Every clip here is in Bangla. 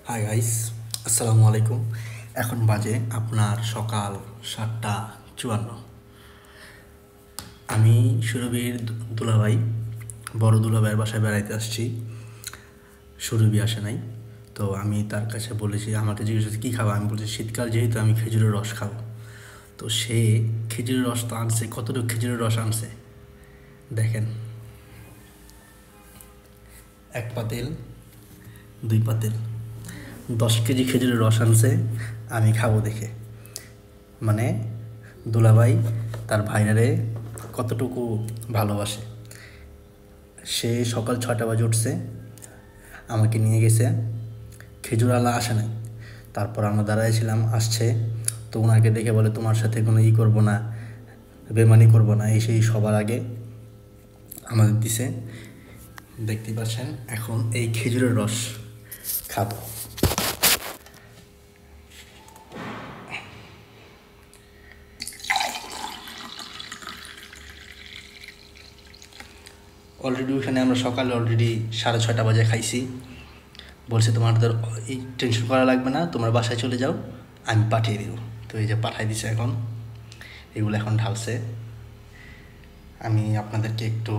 হাই গাইস, আসসালামু আলাইকুম। এখন বাজে আপনার সকাল 7:54। আমি সুরভির দুলাভাই, বড় দুলাভাইয়ের বাসায় বেড়াইতে আসছি। সুরভি আসে নাই, তো আমি তার কাছে বলেছি, আমাকে জিজ্ঞেস করছে কী খাবো। আমি বলছি শীতকাল যেহেতু আমি খেজুরের রস খাবো। তো সে খেজুরের রস তো আনছে, কতটুকু খেজুরের রস আনছে দেখেন। 1 পাতিল, 2 পাতিল, 10 কেজি খেজুরের রস আনছে আমি খাবো দেখে। মানে দুলাভাই তার ভাইরারে কতটুকু ভালোবাসে। সে সকাল 6টা বাজে উঠছে, আমাকে নিয়ে গেছে। খেজুরওয়ালা আসে নাই, তারপর আমরা দাঁড়াইছিলাম, আসছে। তো ওনাকে দেখে বলে তোমার সাথে কোনো করবো না, বেমানি করবো না, এই সেই সবার আগে আমাদের দিছে। দেখতে পাচ্ছেন এখন এই খেজুরের রস খাবো। অলরেডি ওখানে আমরা সকালে 6:30 বাজে খাইছি। বলছে তোমাদের এই টেনশন করা লাগবে না, তোমার বাসায় চলে যাও, আমি পাঠিয়ে দিব। তো এই যে পাঠাই দিছে, এখন এগুলো এখন ঢালছে। আমি আপনাদেরকে একটু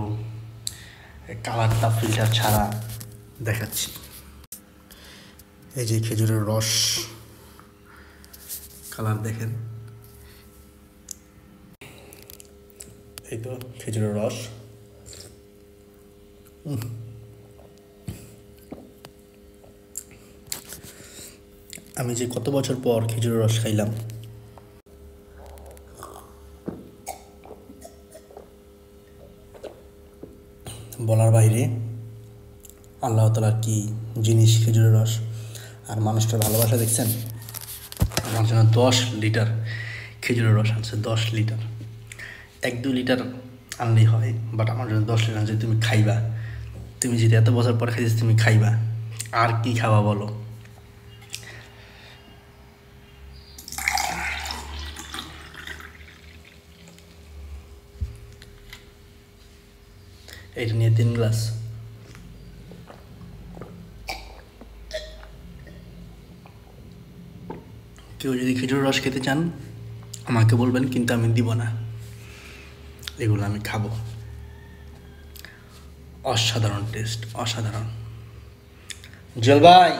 কালারটা ফিল্টার ছাড়া দেখাচ্ছি। এই যে খেজুরের রস, কালার দেখেন। এই তো খেজুরের রস। আমি যে কত বছর পর খেজুরের রস খাইলাম। বলার বাইরে আল্লাহ তাআলার কি জিনিস খেজুরের রস। আর মানুষটার ভালোবাসা দেখছেন। আমার জন্য 10 লিটার খেজুরের রস আনছে, 10 লিটার। 1-2 লিটার আনলেই হয়, বাট আমার জন্য 10 লিটার আনছে। তুমি খাইবা, তুমি যদি এত বছর পরে খাইছিস, তুমি খাইবা। আর কি খাওয়া বলো। এটা নিয়ে 3 গ্লাস। কেউ যদি খেজুরের রস খেতে চান আমাকে বলবেন, কিন্তু আমি দিব না। এগুলো আমি খাবো। অসাধারণ টেস্ট, অসাধারণ। জল ভাই,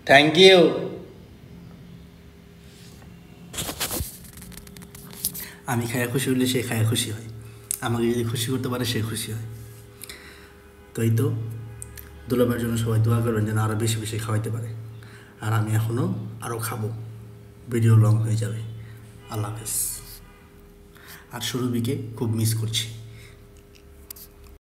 থ্যাংক ইউ। আমি খায়া খুশি হলে সে খায়া খুশি হয়। আমাকে যদি খুশি করতে পারে সে খুশি হয়। তো এই তো, দুলাভাইয়ের জন্য সবাই দোয়া করবেন যেন আরও বেশি বেশি খাওয়াইতে পারে। আর আমি এখনও আরও খাবো, ভিডিও লং হয়ে যাবে। আল্লাহ হাফেজ। আর সুরভিকে খুব মিস করছি।